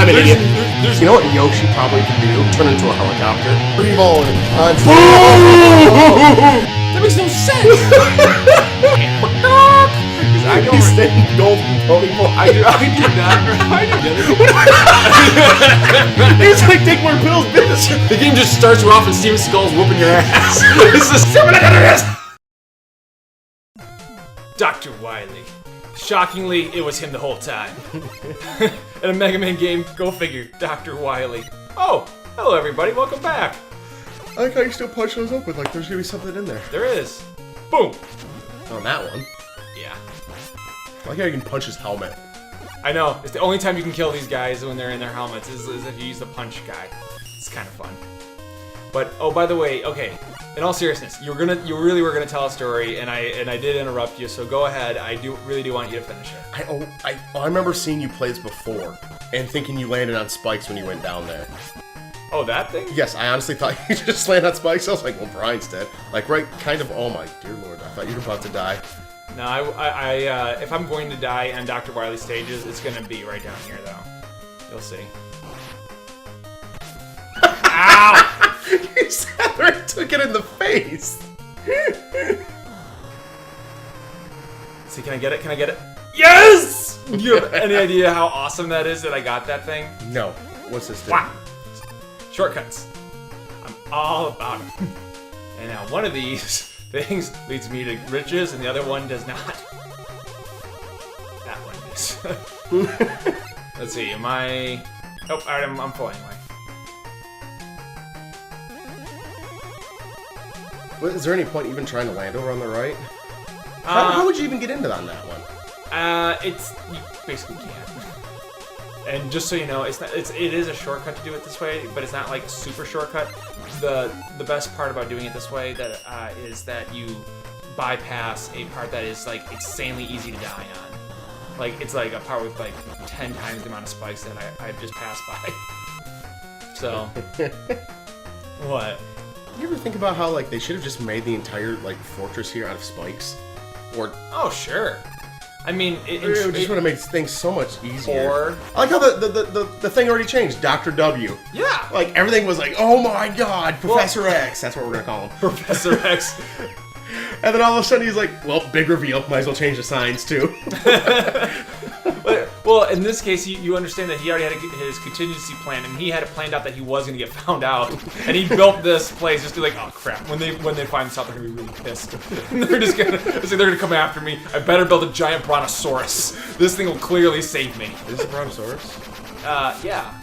I'm an idiot. You know what Yoshi probably can do? Turn into a helicopter. Free balling. That makes no sense! I know he's staying golden pony boy. I do not. He's like, take more pills, bitch. The game just starts you off and Steven Skull's whooping your ass. This is Dr. Wily. Shockingly, it was him the whole time. In a Mega Man game, go figure, Dr. Wily. Oh, hello everybody, welcome back. I like how you still punch those open, like there's gonna be something in there. There is. Boom. On that one. Yeah. I like how you can punch his helmet. I know, it's the only time you can kill these guys when they're in their helmets is if you use the punch guy. It's kind of fun. But, oh, by the way, okay, in all seriousness, you really were gonna tell a story, and I did interrupt you, so go ahead. I really do want you to finish it. I remember seeing you play this before, and thinking you landed on spikes when you went down there. Oh, that thing? Yes, I honestly thought you just landed on spikes. I was like, well, Brian's dead. Like, right, kind of, oh my dear lord, I thought you were about to die. No, if I'm going to die on Dr. Wily's stages, it's gonna be right down here, though. You'll see. Ow! You sat there and took it in the face. See, can I get it? Can I get it? Yes! Do you have any idea how awesome that is that I got that thing? No. What's this do? Wow. Shortcuts. I'm all about them. And now one of these things leads me to riches, and the other one does not. That one is. Let's see, am I... Oh, alright, I'm full anyway. Is there any point even trying to land over on the right? How would you even get into on that one? You basically can't. And just so you know, it is a shortcut to do it this way, but it's not like a super shortcut. The best part about doing it this way is that you bypass a part that is like insanely easy to die on. Like it's like a part with like 10 times the amount of spikes that I've just passed by. So what? You ever think about how like they should have just made the entire like fortress here out of spikes? Or oh sure. I mean, it just would have made things so much easier. Or I like how the thing already changed. Dr. W. Yeah. Like everything was like, oh my god, Professor X. That's what we're gonna call him. Professor X. And then all of a sudden he's like, well, big reveal. Might as well change the signs too. Well, in this case, you understand that he already had his contingency plan, and he had it planned out that he was going to get found out, and he built this place just to like, oh crap, when they find this out, they're going to be really pissed. And they're just going to come after me. I better build a giant brontosaurus. This thing will clearly save me. Is it a brontosaurus? Yeah.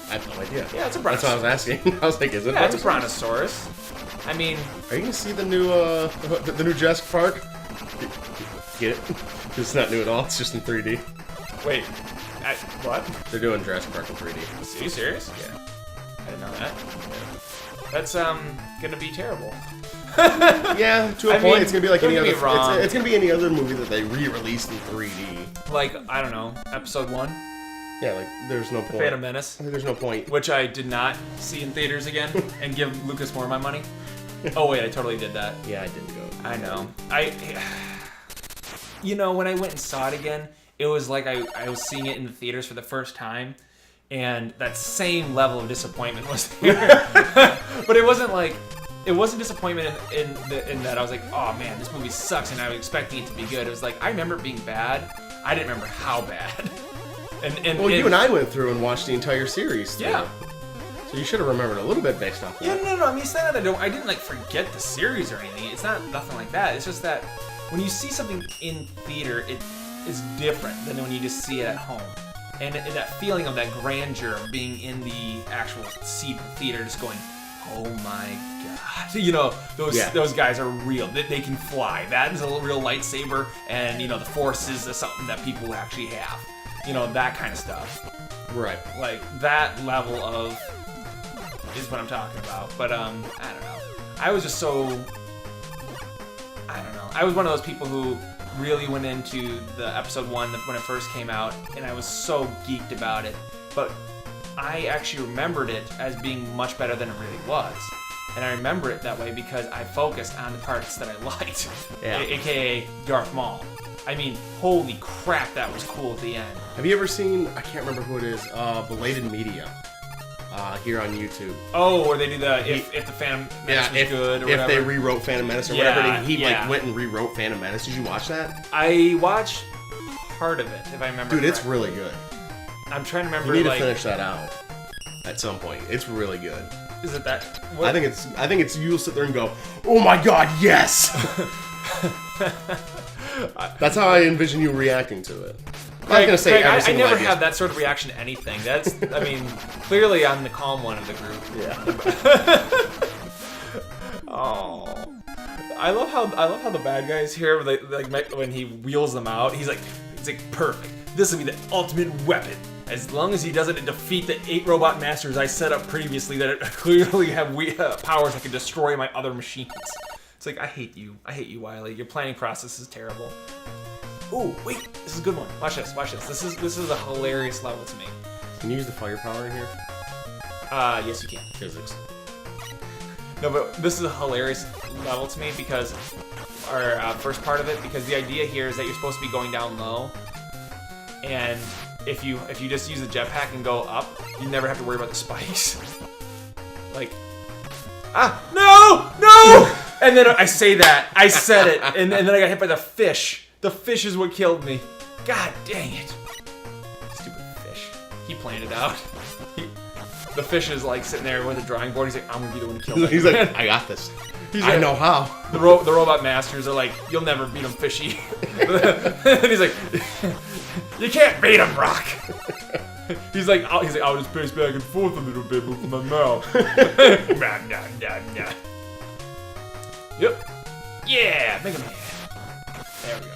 I have no idea. Yeah, it's a brontosaurus. That's what I was asking. I was like, is it? Yeah, it's a brontosaurus. I mean, are you gonna see the new Jurassic Park? Get it? It's not new at all. It's just in 3D. Wait, what? They're doing Jurassic Park in 3D. Are you serious? Yeah. I didn't know that. That's gonna be terrible. Yeah, to a point. It's gonna be like any other. It's gonna be any other movie that they re-released in 3D. Like I don't know, Episode 1. Yeah, like there's no point. Phantom Menace. There's no point. Which I did not see in theaters again and give Lucas more of my money. Oh wait, I totally did that. Yeah, I didn't go. I know. You know, when I went and saw it again, it was like I was seeing it in the theaters for the first time, and that same level of disappointment was there. But it wasn't disappointment in that I was like, oh man, this movie sucks, and I was expecting it to be good. It was like I remember it being bad. I didn't remember how bad. Well, you and I went through and watched the entire series. Yeah. So you should have remembered a little bit based off that. Yeah, no. I mean, it's not that I didn't like forget the series or anything. It's nothing like that. It's just that when you see something in theater, it is different than when you just see it at home. And that feeling of that grandeur of being in the actual seat of the theater, just going, oh my god. You know, those guys are real. They can fly. That is a real lightsaber, and you know, the Force is something that people actually have. You know, that kind of stuff. Right. Like, that level of... is what I'm talking about. But, I don't know. I was just so... I don't know. I was one of those people who really went into the Episode 1 when it first came out, and I was so geeked about it. But I actually remembered it as being much better than it really was. And I remember it that way because I focused on the parts that I liked. Yeah. AKA Darth Maul. I mean, holy crap, that was cool at the end. Have you ever seen, I can't remember who it is, Belated Media, here on YouTube. Oh, where they do the, if the Phantom Menace was good or whatever. If they rewrote Phantom Menace or whatever, he like went and rewrote Phantom Menace. Did you watch that? I watched part of it, if I remember Dude, correctly. it's really good. I'm trying to remember, You need to finish that out at some point. It's really good. Is it that? What? I think it's you'll sit there and go, oh my god, yes! That's how I envision you reacting to it. I'm not gonna say Craig, every I single never idea. have that sort of reaction to anything. That's, I mean, clearly I'm the calm one of the group. Yeah. Oh, I love how the bad guys here, like when he wheels them out, he's like perfect. This will be the ultimate weapon. As long as he doesn't defeat the 8 robot masters I set up previously that clearly have powers that can destroy my other machines. It's like, I hate you, Wily. Your planning process is terrible. Ooh, wait, this is a good one. Watch this. This is a hilarious level to me. Can you use the firepower in here? Yes you can. Physics. No, but this is a hilarious level to me because, or first part of it, because the idea here is that you're supposed to be going down low, and if you just use the jetpack and go up, you never have to worry about the spikes. Like, no! And then I said it, and then I got hit by the fish. The fish is what killed me. God dang it. Stupid fish. He planned it out. The fish is like sitting there with a drawing board. He's like, I'm gonna be the one to kill him. He's like, I got this. I know how. The robot masters are like, you'll never beat him, fishy. And he's like, you can't beat him, Rock. He's like, I'll just pace back and forth a little bit with my mouth. Nah. Yep. Yeah, Mega Man. There we go.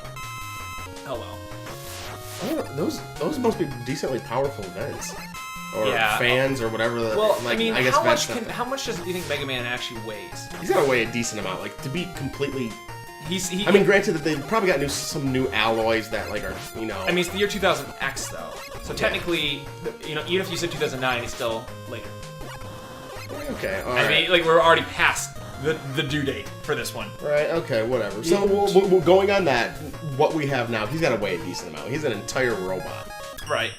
Hello. Those must be decently powerful vents. Or Yeah. fans or whatever. Well, like, I mean, guess how vents much do you think Mega Man actually weighs? He's got to weigh a decent amount. Like, to be completely... He I mean, granted that they've probably got some new alloys that, like, are, you know... I mean, it's the year 2000X, though. So technically, you know, even if you said 2009, it's still later. Okay, all I right. mean, like, we're already past the due date for this one. Right, okay, whatever. So, we're going on that, what we have now, he's got to weigh a decent amount. He's an entire robot. Right.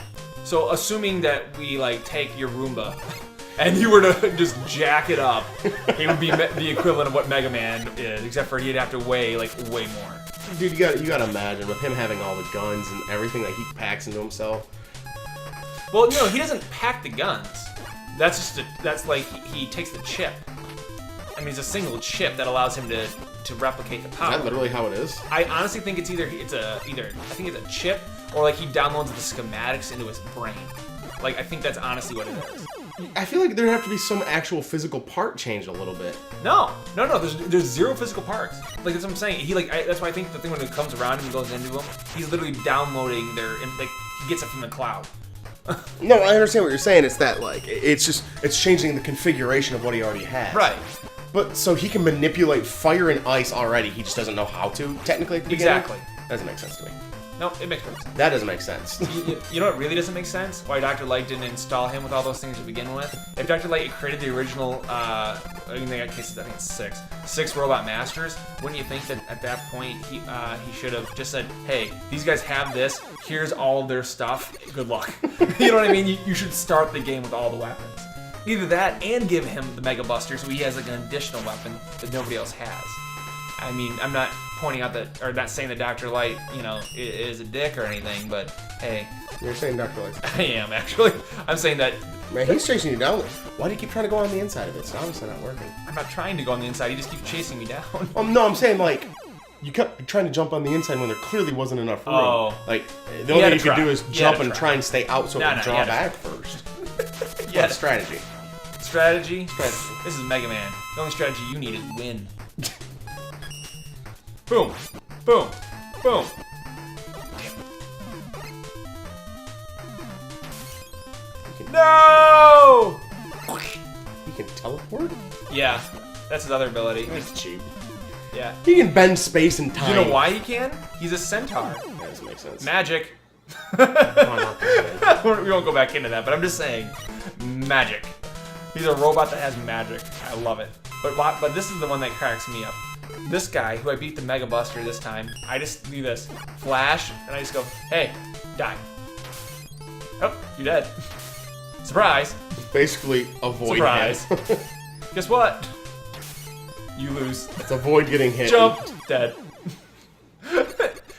So, assuming that we, like, take your Roomba and you were to just jack it up, he would be the equivalent of what Mega Man is, except for he'd have to weigh, like, way more. Dude, you gotta imagine, with him having all the guns and everything that he packs into himself. Well, no, he doesn't pack the guns. That's like, he takes the chip. I mean, it's a single chip that allows him to replicate the power. Is that literally how it is? I honestly think it's either I think it's a chip or like he downloads the schematics into his brain. Like, I think that's honestly what it is. I feel like there'd have to be some actual physical part changed a little bit. No. There's zero physical parts. Like, that's what I'm saying. That's why I think the thing when it comes around and he goes into him, he's literally downloading like he gets it from the cloud. No, I understand what you're saying. It's that, like, it's changing the configuration of what he already has. Right. But, so he can manipulate fire and ice already, he just doesn't know how to, technically, at the beginning? Exactly. That doesn't make sense to me. No, it makes perfect sense. That doesn't make sense. You know what really doesn't make sense? Why Dr. Light didn't install him with all those things to begin with? If Dr. Light had created the original, I mean, they got cases, I think it's six robot masters, wouldn't you think that at that point he should have just said, hey, these guys have this, here's all their stuff, good luck. You know what I mean? You should start the game with all the weapons. Either that and give him the Mega Buster so he has like an additional weapon that nobody else has. I mean, I'm not pointing out that, or not saying that Dr. Light, you know, is a dick or anything, but hey. You're saying Dr. Light's... I am, actually. I'm saying that... Man, he's chasing you down. Why do you keep trying to go on the inside of it? It's obviously not working. I'm not trying to go on the inside, he just keeps chasing me down. No, I'm saying, like, you kept trying to jump on the inside when there clearly wasn't enough room. Oh. Like, the only thing you could do is jump and try. try and stay out so it would draw back first. Yeah, strategy. Strategy? This is Mega Man. The only strategy you need is win. Boom. Boom. Boom. No! He can teleport? Yeah, that's his other ability. That's cheap. Yeah. He can bend space and time. You know why he can? He's a centaur. That doesn't make sense. Magic. Come on, not this way. We won't go back into that, but I'm just saying. Magic. He's a robot that has magic. I love it. But this is the one that cracks me up. this guy, who I beat the Mega Buster this time, I just do this. Flash, and I just go, hey, die. Oh, you're dead. Surprise. Basically, avoid Surprise. him. Guess what? You lose. It's avoid getting hit. Jump. Dead.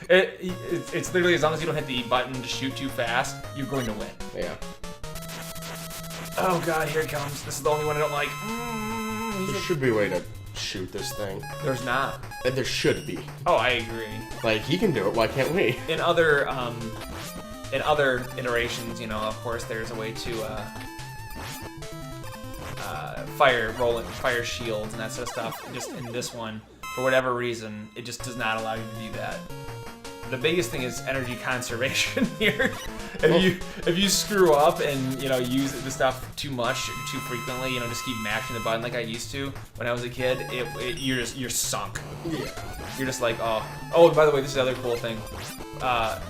It's literally as long as you don't hit the E button to shoot too fast, you're going to win. Yeah. Oh god, here it comes. This is the only one I don't like. There should be a way to shoot this thing. There's not. There should be. Oh, I agree. Like, he can do it, why can't we? In other iterations, you know, of course, there's a way to fire shields and that sort of stuff. And just in this one, for whatever reason, it just does not allow you to do that. The biggest thing is energy conservation here. If you screw up and, you know, use the stuff too much, too frequently, you know, just keep mashing the button like I used to when I was a kid, you're sunk. Yeah. You're just like, oh, and by the way, this is the other cool thing.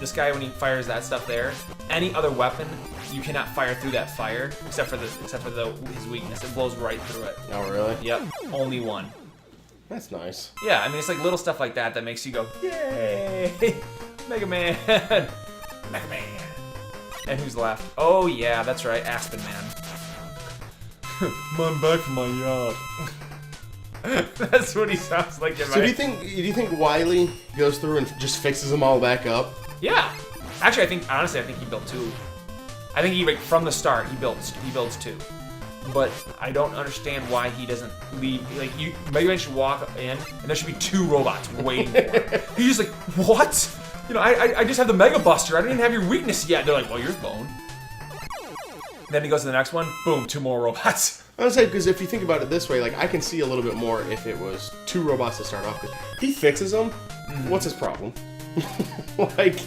This guy, when he fires that stuff there, any other weapon, you cannot fire through that fire except for his weakness. It blows right through it. Oh, really? Yep, only one. That's nice. Yeah, I mean, it's like little stuff like that that makes you go, yay! Mega Man! Mega Man! And who's left? Oh, yeah, that's right, Aspen Man. I'm back from my yacht. That's what he sounds like. So do you think Wily goes through and just fixes them all back up? Yeah. Actually, honestly, I think he built 2. I think like, from the start, he builds 2. But I don't understand why he doesn't leave. Like, Mega Man should walk in, and there should be 2 robots waiting for him. He's just like, what? You know, I just have the Mega Buster. I don't even have your weakness yet. They're like, well, you're boned. Then he goes to the next one. Boom, 2 more robots. I would say, because if you think about it this way, like, I can see a little bit more if it was 2 robots to start off with. He fixes them. What's his problem? Like,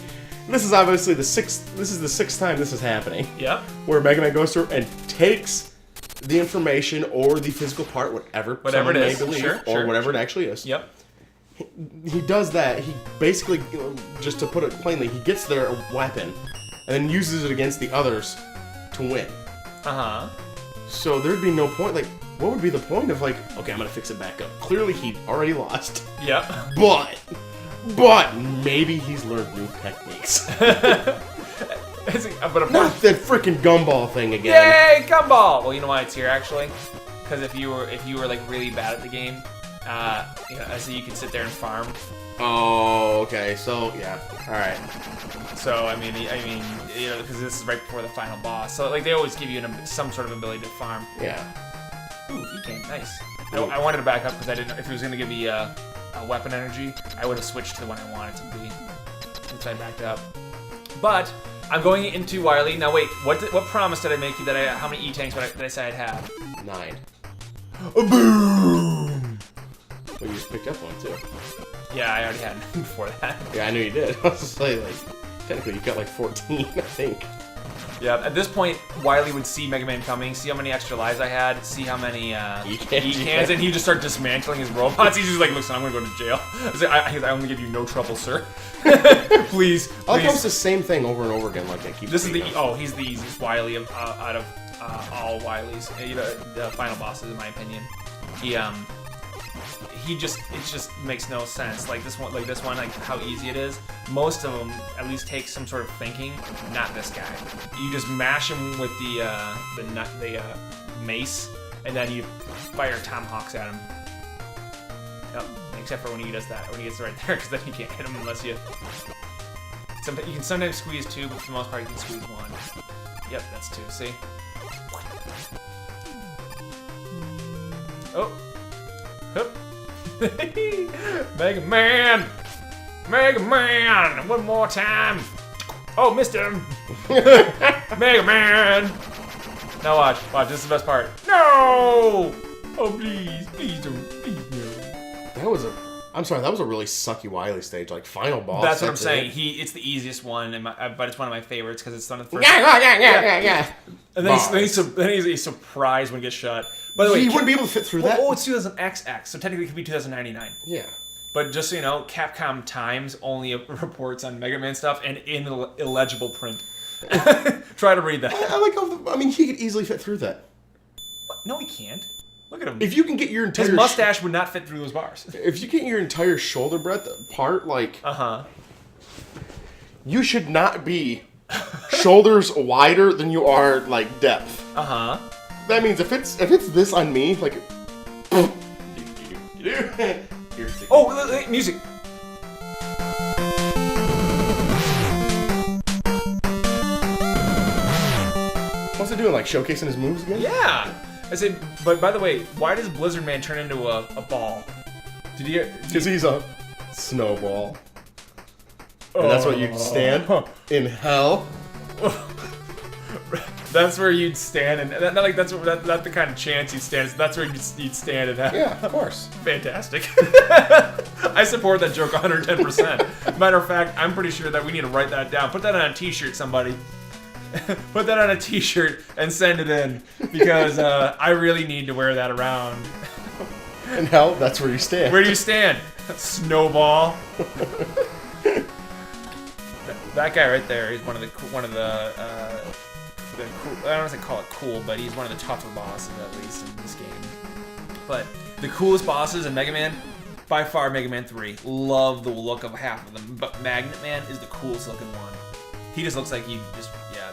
this is obviously the 6th time this is happening. Yep. Where Mega Man goes through and takes the information or the physical part, whatever it is, may believe, sure. whatever it actually is. Yep. He does that. He basically, you know, just to put it plainly, he gets their weapon and then uses it against the others to win. Uh-huh. So there'd be no point. Like, what would be the point of like, okay, I'm gonna fix it back up? Clearly, he already lost. Yep. But maybe he's learned new techniques. Not that freaking gumball thing again. Yay, gumball! Well, you know why it's here actually? Because if you were like really bad at the game, you know, so you could sit there and farm. Oh, okay. So yeah, all right. So I mean, you know, because this is right before the final boss. So like they always give you some sort of ability to farm. Yeah. Ooh, he came nice. I wanted to back up because I didn't know if it was gonna give me a weapon energy. I would have switched to the one I wanted to be. Since I backed up. But I'm going into Wily. Now wait, what promise did I make you that how many E-tanks did I say I'd have? 9. Boom! But you just picked up one too. Yeah, I already had before that. Yeah, I knew you did. I was just like technically you got like 14, I think. Yeah, at this point, Wily would see Mega Man coming, see how many extra lives I had, see how many E-cans, and he'd just start dismantling his robots. He's just like, listen, I'm gonna go to jail. I only give you no trouble, sir. Please. I like how it's the same thing over and over again, like they keep. This is he's the easiest Wily out of all Wilys. You know, the final bosses, in my opinion. It just makes no sense. Like this one, like how easy it is. Most of them at least take some sort of thinking. Not this guy. You just mash him with the mace, and then you fire tomahawks at him. Yep. Except for when he does that, when he gets right there, because then you can't hit him unless you. You can sometimes squeeze 2, but for the most part you can squeeze 1. Yep, that's 2. See? Oh. Hup. Mega Man! Mega Man! One more time! Oh, missed him! Mega Man! Now watch, this is the best part. No! Oh, please don't, please no. That was a really sucky Wily stage, like final boss. That's what I'm saying. It's the easiest one, but it's one of my favorites because it's one of the first. Yeah. And then he's surprised when he gets shot. By the way, he wouldn't be able to fit through that. Oh, it's 2000XX, so technically it could be 2099. Yeah. But just so you know, Capcom Times only reports on Mega Man stuff and in illegible print. Try to read that. I like how he could easily fit through that. What? No, he can't. Look at him. If you can get your entire His mustache would not fit through those bars. If you get your entire shoulder breadth apart, like you should not be shoulders wider than you are like depth. That means if it's this on me, like. Oh, music. What's it doing? Like showcasing his moves again? Yeah. I said, but by the way, why does Blizzard Man turn into a ball? Because he's a snowball. And that's what you'd stand in hell. That's where you'd stand, and that's the kind of chance you'd stand. So that's where you'd stand in hell. Yeah, of course. Fantastic. I support that joke 110%. Matter of fact, I'm pretty sure that we need to write that down. Put that on a T-shirt, somebody. Put that on a T-shirt and send it in, because I really need to wear that around. In hell, that's where you stand. Where do you stand? Snowball. That guy right there, he's one of the cool, I don't want to call it cool, but he's one of the tougher bosses, at least in this game. But the coolest bosses in Mega Man, by far Mega Man 3. Love the look of half of them, but Magnet Man is the coolest looking one. He just looks like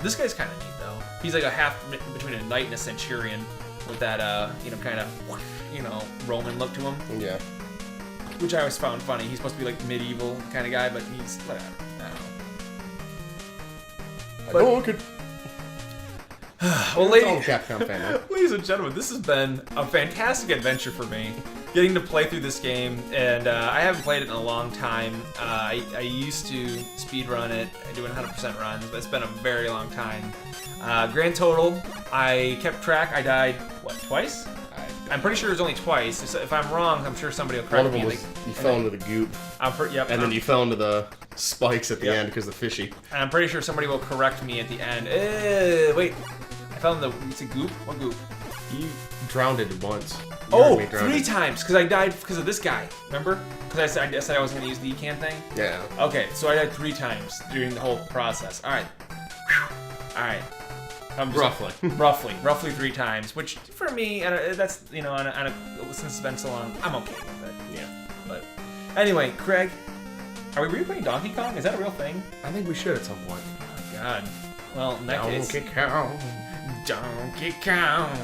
this guy's kind of neat though. He's like a half between a knight and a centurion with that, kind of, Roman look to him. Yeah. Which I always found funny. He's supposed to be like medieval kind of guy, but he's whatever. I don't know. Look at. Well, Capcom fan. ladies and gentlemen, this has been a fantastic adventure for me, getting to play through this game, and I haven't played it in a long time. I used to speedrun it, doing 100% runs, but it's been a very long time. Grand total, I kept track. I died twice? I'm pretty sure it was only twice. If I'm wrong, I'm sure somebody will correct me. One of them was you fell into the goop. Yep. And then you fell into the spikes at the end because of the fishy. And I'm pretty sure somebody will correct me at the end. Wait. I fell in it's a goop? What goop? You drowned it once. Oh, 3 times, because I died because of this guy. Remember? Because I said I wasn't going to use the E-can thing? Yeah. Okay, so I died 3 times during the whole process. All right. Alright. Roughly 3 times, which for me, that's, since it's been so long, I'm okay with it. Yeah. But anyway, Craig, are we replaying Donkey Kong? Is that a real thing? I think we should at some point. Oh my god. Well, in that case... Donkey Kong.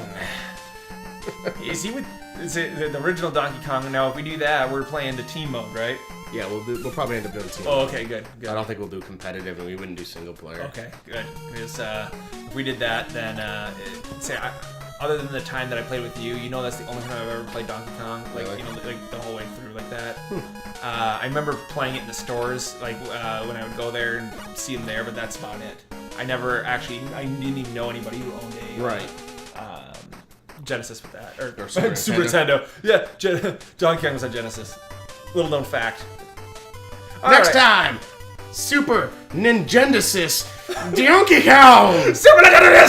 Is it the original Donkey Kong? Now, if we do that, we're playing the team mode, right? Yeah, we'll probably end up doing team. Oh, okay, good. I don't think we'll do competitive, and we wouldn't do single player. Okay, good. Because if we did that, then other than the time that I played with you, that's the only time I've ever played Donkey Kong. Like, really? Like the whole way through like that. I remember playing it in the stores, like when I would go there and see them there, but that's about it. I didn't even know anybody who owned a Genesis with that, or Super Nintendo. Yeah, Donkey Kong was on Genesis. Little known fact. Next time, Super Ninjendesis Donkey Kong! Super Ninjendesis!